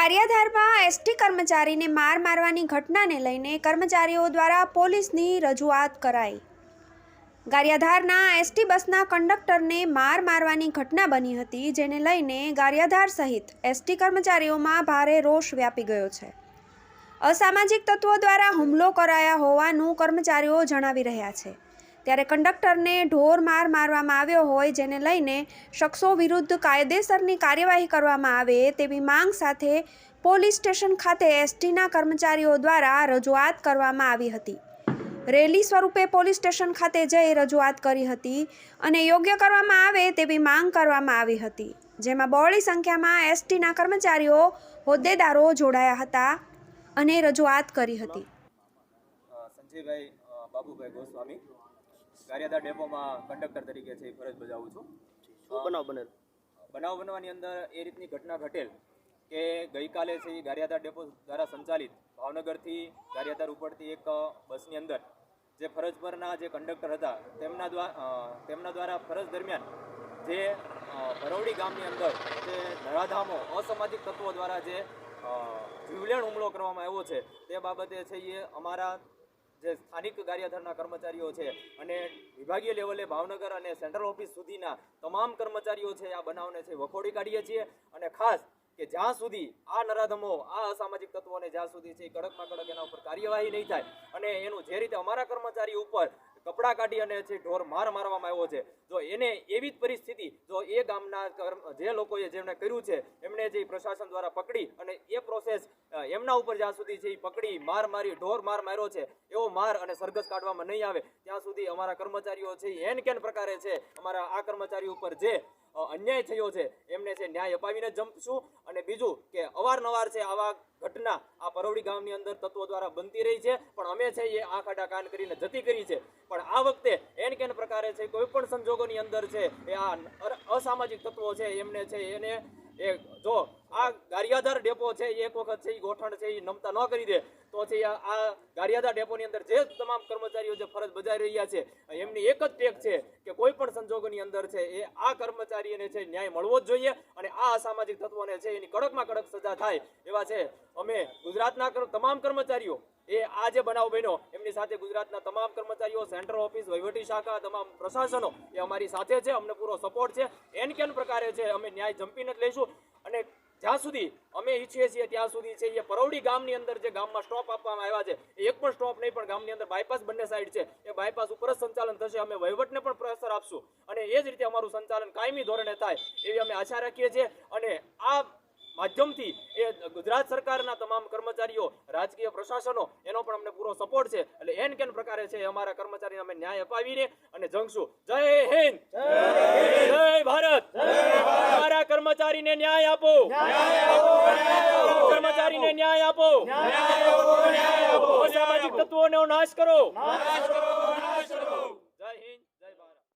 ગારિયાધારમાં ST કર્મચારીને માર મારવાની ઘટનાને લઈને કર્મચારીઓ દ્વારા પોલીસની રજૂઆત કરાઈ। ગારિયાધારના એસટી બસના કંડક્ટરને માર મારવાની ઘટના બની હતી, જેને લઈને ગારિયાધાર સહિત એસટી કર્મચારીઓમાં ભારે રોષ વ્યાપી ગયો છે। અસામાજિક તત્વો દ્વારા હુમલો કરાયા હોવાનું કર્મચારીઓ જણાવી રહ્યા છે। ત્યારે કંડક્ટરને ઢોર માર મારવામાં આવ્યો હોય, જેને લઈને શખ્સો વિરુદ્ધ કાયદેસરની કાર્યવાહી કરવામાં આવે તેવી માંગ સાથે પોલીસ સ્ટેશન ખાતે એસટીના કર્મચારીઓ દ્વારા રજૂઆત કરવામાં આવી હતી। રેલી સ્વરૂપે પોલીસ સ્ટેશન ખાતે જઈ રજૂઆત કરી હતી અને યોગ્ય કરવામાં આવે તેવી માંગ કરવામાં આવી હતી, જેમાં બહોળી સંખ્યામાં એસટીના કર્મચારીઓ હોદ્દેદારો જોડાયા હતા અને રજૂઆત કરી હતી। સંજયભાઈ બાબુભાઈ ગોસ્વામી ગારિયાધાર ડેપોમાં કંડક્ટર તરીકે છે ફરજ બજાવું છું। બનાવ બનવાની અંદર એ રીતની ઘટના ઘટેલ કે ગઈકાલે છે એ ગારિયાધાર ડેપો દ્વારા સંચાલિત ભાવનગરથી ગારિયાધાર ઉપડતી એક બસની અંદર જે ફરજ પરના જે કંડક્ટર હતા તેમના દ્વારા ફરજ દરમિયાન જે ભરવડી ગામની અંદર જે નરાધામો અસામાજિક તત્વો દ્વારા જે જીવલેણ હુમલો કરવામાં આવ્યો છે તે બાબતે છે એ અમારા જે સ્થાનિક ગારિયાધારના કર્મચારીઓ છે અને વિભાગીય લેવલે ભાવનગર અને સેન્ટ્રલ ઓફિસ સુધીના તમામ કર્મચારીઓ છે આ બનાવને છે વખોડી કાઢીએ છીએ અને ખાસ કે જ્યાં સુધી આ નરાધમો આ અસામાજિક તત્વોને જ્યાં સુધી છે કડકમાં કડક એના ઉપર કાર્યવાહી નહીં થાય અને એનું જે રીતે અમારા કર્મચારી ઉપર કપડાં કાઢી અને છે ઢોર માર મારવામાં આવ્યો છે, જો એને એવી જ પરિસ્થિતિ જો એ ગામના જે લોકોએ જેમણે કર્યું છે એમણે જે પ્રશાસન દ્વારા પકડી અને એ પ્રોસેસ એમના ઉપર જ્યાં સુધી છે એ પકડી મારી ઢોર માર માર્યો છે એવો માર અને સરઘસ કાઢવામાં નહીં આવે ત્યાં સુધી અમારા કર્મચારીઓ છે એન કેન પ્રકારે છે અમારા આ કર્મચારી ઉપર જે અન્યાય થયો છે એમને છે ન્યાય અપાવીને જંપશું। અને બીજું કે અવારનવાર છે આવા ઘટના આ પરવડી ગામની અંદર તત્વો દ્વારા બનતી રહી છે, પણ અમે છે એ આંખ આડા કાન કરીને જતી કરી છે, પણ આ વખતે એન કેન પ્રકારે છે કોઈ પણ સંજોગોની અંદર છે એ આ અસામાજિક તત્વો છે એમને છે એને જો આ ગારિયાધાર ડેપો છે એક વખત છે એ ગોઠણ છે એ નમતા ન કરી દે તો છે આ ગારિયાધાર ડેપોની અંદર જે તમામ કર્મચારીઓ જે ફરજ બજાવી રહ્યા છે એમની એક જ ટેક છે કે કોઈ પણ સંજોગોની અંદર છે એ આ કર્મચારીને છે ન્યાય મળવો જ જોઈએ અને આ અસામાજિક તત્વોને છે એની કડકમાં કડક સજા થાય એવા છે અમે ગુજરાતના તમામ કર્મચારીઓ એ આ જે બનાવ બન્યો એમની સાથે ગુજરાતના તમામ કર્મચારીઓ, સેન્ટ્રલ ઓફિસ, વહીવટી શાખા, તમામ પ્રશાસનો એ અમારી સાથે છે, અમને પૂરો સપોર્ટ છે। એન કેન પ્રકારે છે અમે ન્યાય જંપીને જ લઈશું અને જ્યાં સુધી અમે ઈચ્છીએ છીએ ત્યાં સુધી છે એ પરવડી ગામની અંદર જે ગામમાં સ્ટોપ આપવામાં આવ્યા છે એ એક પણ સ્ટોપ નહીં, પણ ગામની અંદર બાયપાસ બંને સાઈડ છે એ બાયપાસ ઉપર જ સંચાલન થશે। અમે વહીવટને પણ પ્રેશર આપશું અને એ જ રીતે અમારું સંચાલન કાયમી ધોરણે થાય એવી અમે આશા રાખીએ છીએ અને આ માધ્યમથી એ ગુજરાત સરકારના તમામ કર્મચારીઓ, રાજકીય પ્રશાસનો એનો પણ અમને પૂરો સપોર્ટ છે, એટલે એન કેન પ્રકારે છે અમારા કર્મચારીને અમે ન્યાય અપાવીને અને જંગશું। જય હિન્દ, જય ભારત, અમારા કર્મચારીને ન્યાય આપો, કર્મચારીને ન્યાય આપો, અસામાજિક તત્વોનો નાશ કરો।